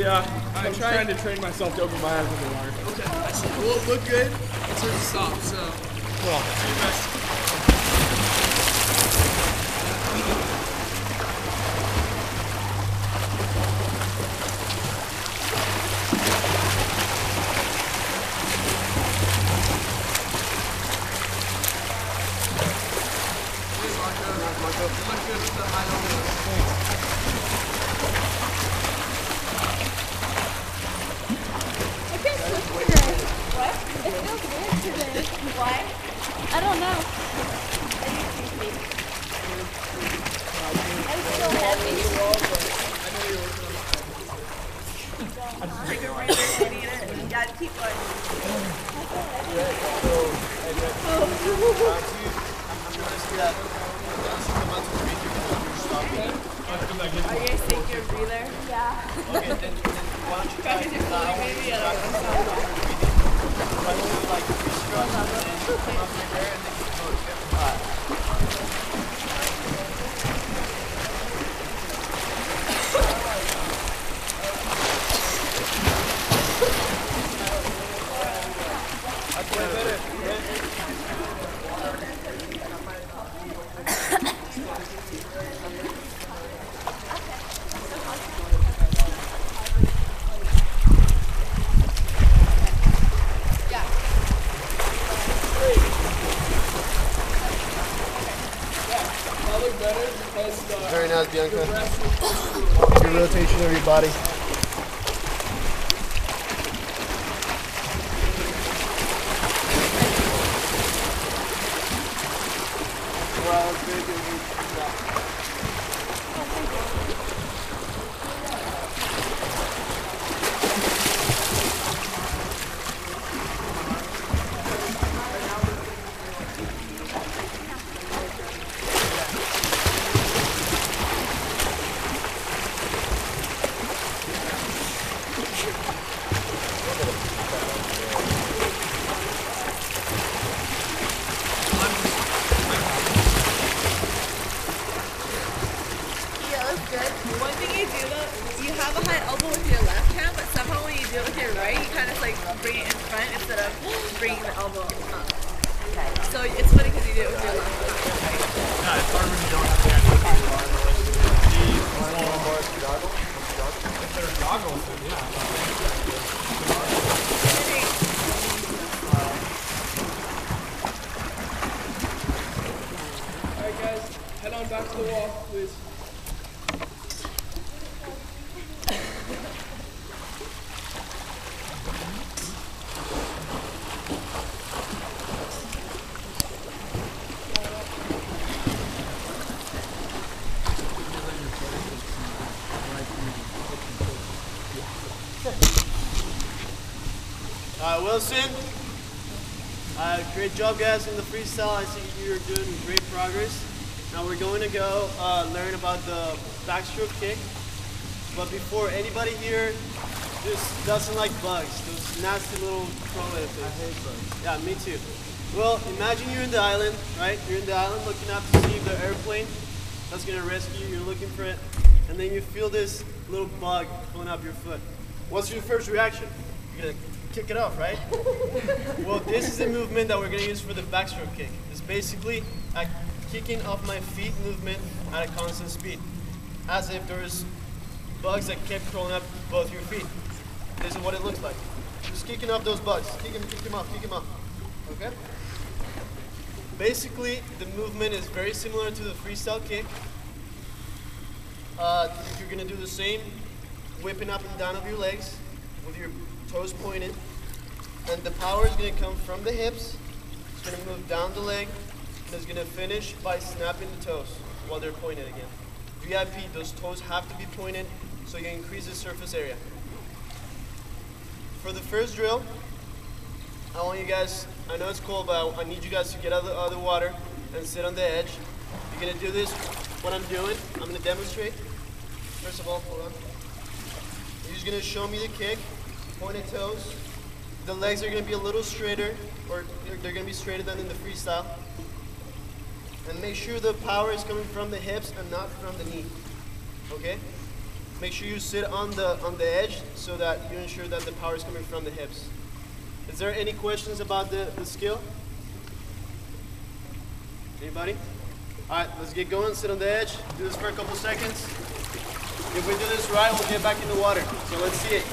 Yeah, I'm trying to train myself to open my eyes in the water. Okay, I see. It won't look good until you stop, so Well, do your best. Here's Marco. You look good with the high elbows. What? It feels weird today. Why? I don't know. I'm so happy. Take a breather and eat it. You gotta keep going. Are you guys taking a breather? Yeah. Try to do floating maybe? I don't know. Very nice, Bianca. Good rotation of your body. Yeah, that's good. One thing you do though, you have a high elbow with your left hand, but somehow when you do it with your right, you kind of like bring it in front instead of bringing the elbow up. Okay. So it's funny because you do it with your left hand. yeah, it's hard when you don't have to actually do the bar. If they're goggles, then yeah. Alright guys, head on back to the wall, please. Wilson. Great job, guys, in the freestyle. I see you're doing great progress. Now we're going to go learn about the backstroke kick. But before, anybody here just doesn't like bugs, those nasty little crawling things? I hate bugs. Yeah, me too. Well, imagine you're in the island, right? You're in the island looking up to see the airplane that's going to rescue you. You're looking for it. And then you feel this little bug pulling up your foot. What's your first reaction? You're going to kick it off, right? Well, this is the movement that we're going to use for the backstroke kick. It's basically a kicking off my feet movement at a constant speed, as if there's bugs that kept crawling up both your feet. This is what it looks like. Just kicking off those bugs. Kick them off. Okay? Basically, the movement is very similar to the freestyle kick. You're going to do the same, whipping up and down of your legs with your toes pointed. And the power is going to come from the hips. It's going to move down the leg. And it's going to finish by snapping the toes while they're pointed again. VIP, those toes have to be pointed so you increase the surface area. For the first drill, I want you guys, I know it's cold, but I need you guys to get out of the water and sit on the edge. You're going to do this, what I'm doing. I'm going to demonstrate. First of all, hold on. You're just going to show me the kick, pointed toes. The legs are going to be a little straighter, or they're going to be straighter than in the freestyle. And make sure the power is coming from the hips and not from the knee. Okay? make sure you sit on the edge so that you ensure that the power is coming from the hips. Is there any questions about the skill? Anybody? All right, let's get going. Sit on the edge. Do this for a couple seconds. If we do this right, we'll get back in the water. So let's see it.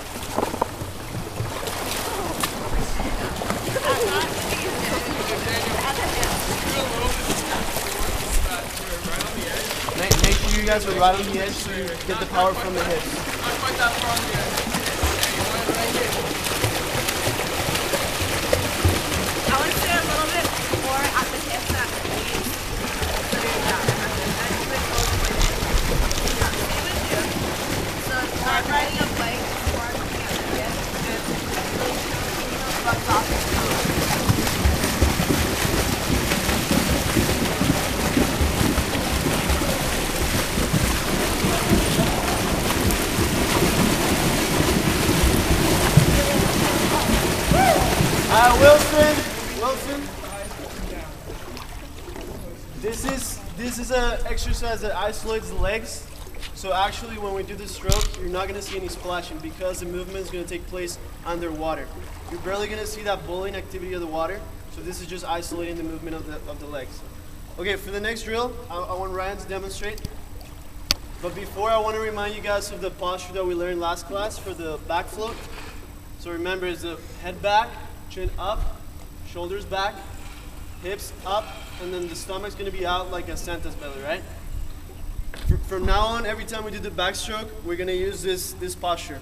Make sure you guys are right on the edge so you get the power from the hips. Not quite that far on the edge. I want to sit a little bit more at the hips at the knees. So you're down. And even close my neck. Yeah, same as you. So start riding a bike before looking at the hips and really keeping those bugs off your toes. Wilson. This is an exercise that isolates the legs. So actually, when we do the stroke, you're not going to see any splashing because the movement is going to take place underwater. You're barely going to see that bowling activity of the water. So this is just isolating the movement of the legs. Okay, for the next drill, I want Ryan to demonstrate. But before, I want to remind you guys of the posture that we learned last class for the back float. So remember, it's the head back, chin up, shoulders back, hips up, and then the stomach's going to be out like a Santa's belly, right? From now on, every time we do the backstroke, we're going to use this posture.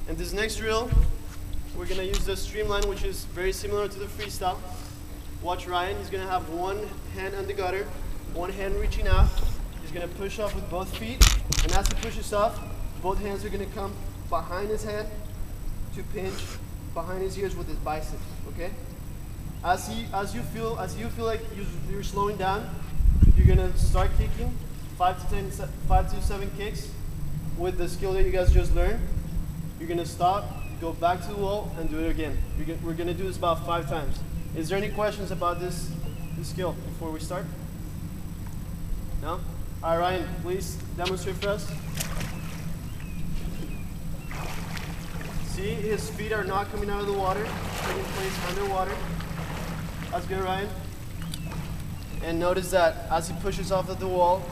And this next drill, we're going to use the streamline, which is very similar to the freestyle. Watch Ryan. He's going to have one hand on the gutter, one hand reaching out. He's going to push off with both feet. And as he pushes off, both hands are going to come behind his head to pinch behind his ears with his biceps, okay? As you feel like you're slowing down, you're going to start kicking 5 to 7 kicks with the skill that you guys just learned. You're going to stop, go back to the wall, and do it again. We're going to do this about 5 times. Is there any questions about this skill before we start? No? All right, Ryan, please demonstrate for us. See, his feet are not coming out of the water, taking place underwater. That's good, Ryan. And notice that as he pushes off of the wall,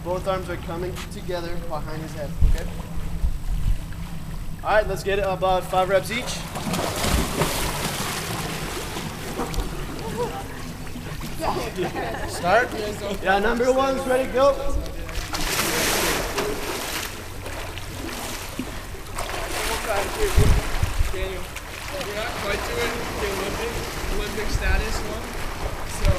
both arms are coming together behind his head, okay? All right, let's get about 5 reps each. Start. Yeah, number 1's ready, go. Daniel, you're not quite doing the Olympic status one, so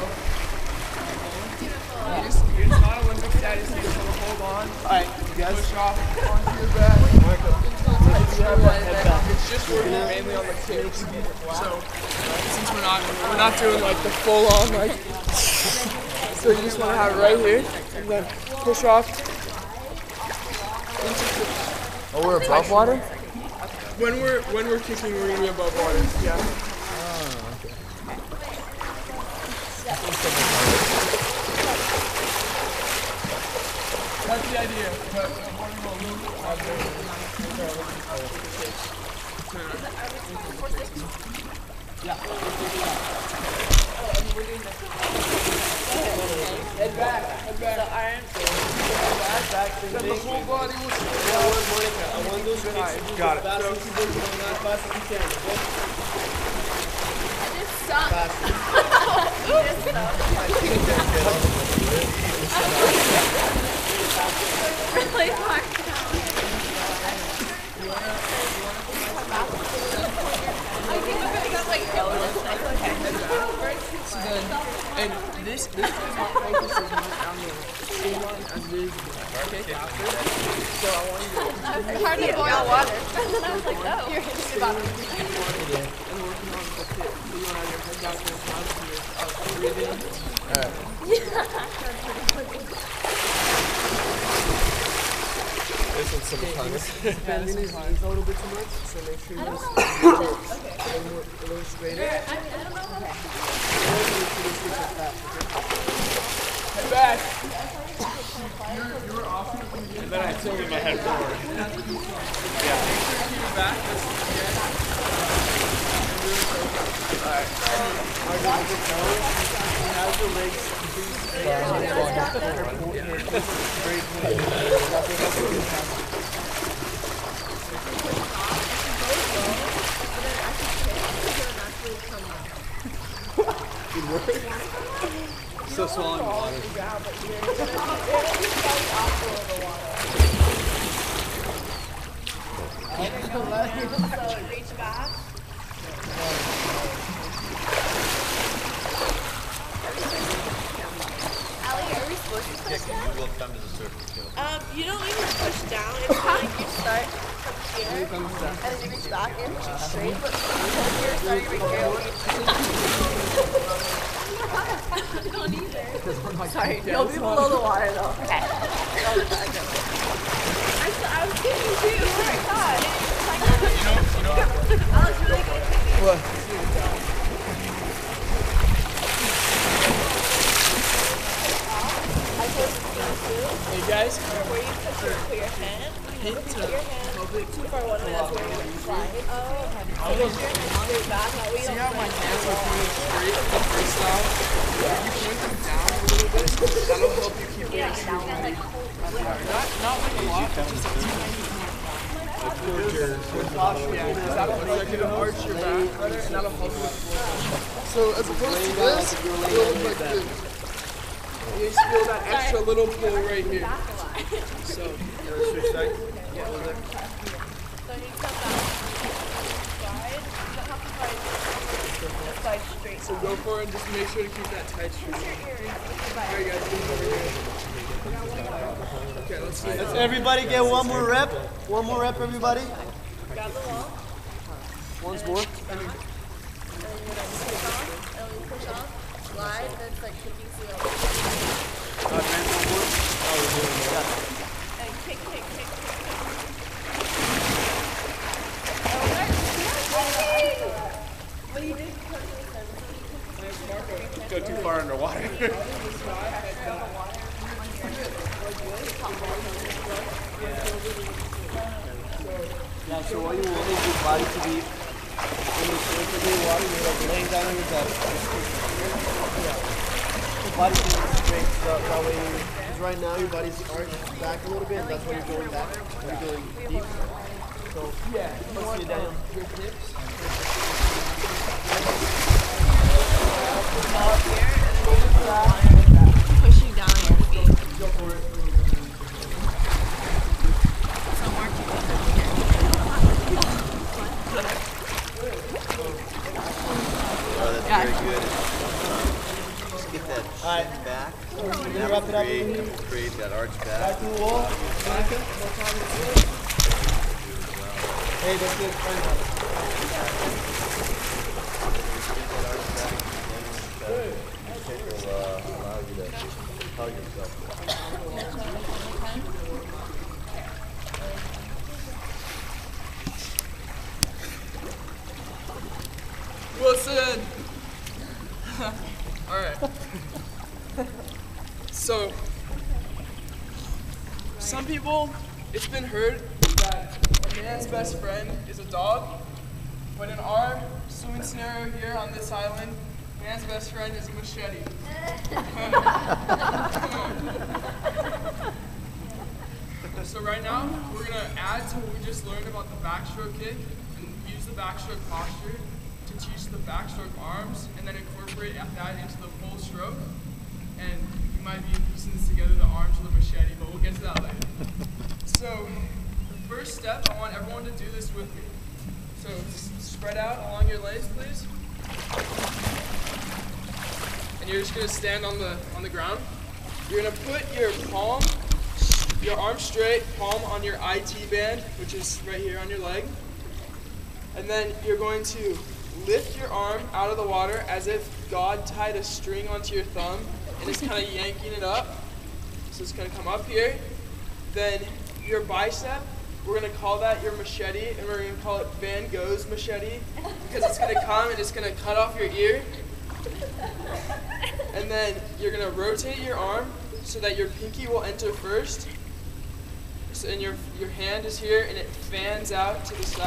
you're not Olympic status, you just want to hold on. All right, you guys. Push off onto your back. It's just working mainly on the kicks. So since we're not doing like the full on like, so you just want to have it right here and then push off. Oh, we're above water? When we're kicking, we're gonna be above water. Yeah. Oh, okay. That's the idea. But one will out there. Yeah. Head back. The arms. Back. The whole body will I want those kicks. Got it. Fast as you can, not fast as you can. Okay? I just suck. Really hard. And this is not focused as much on the streamline as it is the kick after. So I want you to It's hard to boil water. And then I was like, oh, you're about to and working on the kick. So you want to have your head back and down to your breathing. This one's simultaneous. Bending his knees a little bit too much, so make sure you just a little straighter. I don't know how to. Back. And then I tilted my head forward. Yeah. Keep it back. So swallowing water. So reach back. Allie, are we supposed to push down? You will come to the surface, Joe. You don't even push down. It's more like you start from here, and then you reach back and push it straight. But because you're starting right here, don't either. Sorry, you'll be below the water though. Okay. I was kidding too. Oh my god. That was really good. What? Hey guys. Where you put your hand. Put your hand too far one way, that's where you're going to slide. Oh, okay. So push your hand straight back, that way you See don't how my slide. hands are pointed straight from freestyle? If you point them down a little bit, that'll help you keep it extreme. Not like a lot, but just a tiny point. Yeah, because that'll help you to arch your back better, and that'll help you. So as opposed to this, you'll look like this. You just feel that extra little pull right here. So, Switch sides. yeah, look there. So you come back, slide. You don't have to slide, just slide straight. So go for it and just make sure to keep that tight string. Push your ears with your butt. Alright guys, move over here. Okay, let's see. Let's everybody get one more rep. One more rep, everybody. Grab the wall, Once more. and then you're going to push off, and then you push off, slide, and then it's like kicking seal. And kick, kick, kick, kick, kick. What do you do? Go too far underwater. Yeah, so what you want is your body to be in the surface of the water. You're like laying down on your belly. The body can be straight, so that way because right now your body's arched back a little bit, and that's why you're going back. You're going deep. So Yeah, you want sit down. your hips. Pushing down on your feet. Go for it. Some more Oh, that's very good. Just get that Alright. back. We're And gonna that wrap will it up. create that arch Back back. to the wall. Monica. Hey, that's it. Will allow you to propel yourself. Wilson! Alright. So, some people, it's been heard that a man's best friend is a dog, but in our swimming scenario here on this island, man's best friend is a machete. So right now, we're going to add to what we just learned about the backstroke kick and use the backstroke posture to teach the backstroke arms and then incorporate that into the full stroke. And you might be piecing this together, the arms with a machete, but we'll get to that later. So the first step, I want everyone to do this with me. So spread out along your legs, please. And you're just going to stand on the ground. You're going to put your arm straight, palm on your IT band, which is right here on your leg. And then you're going to lift your arm out of the water as if God tied a string onto your thumb and is kind of yanking it up. So it's going to come up here. Then your bicep, we're going to call that your machete, and we're going to call it Van Gogh's machete because it's going to come and it's going to cut off your ear. And then you're gonna rotate your arm so that your pinky will enter first. So, and your hand is here and it fans out to the side.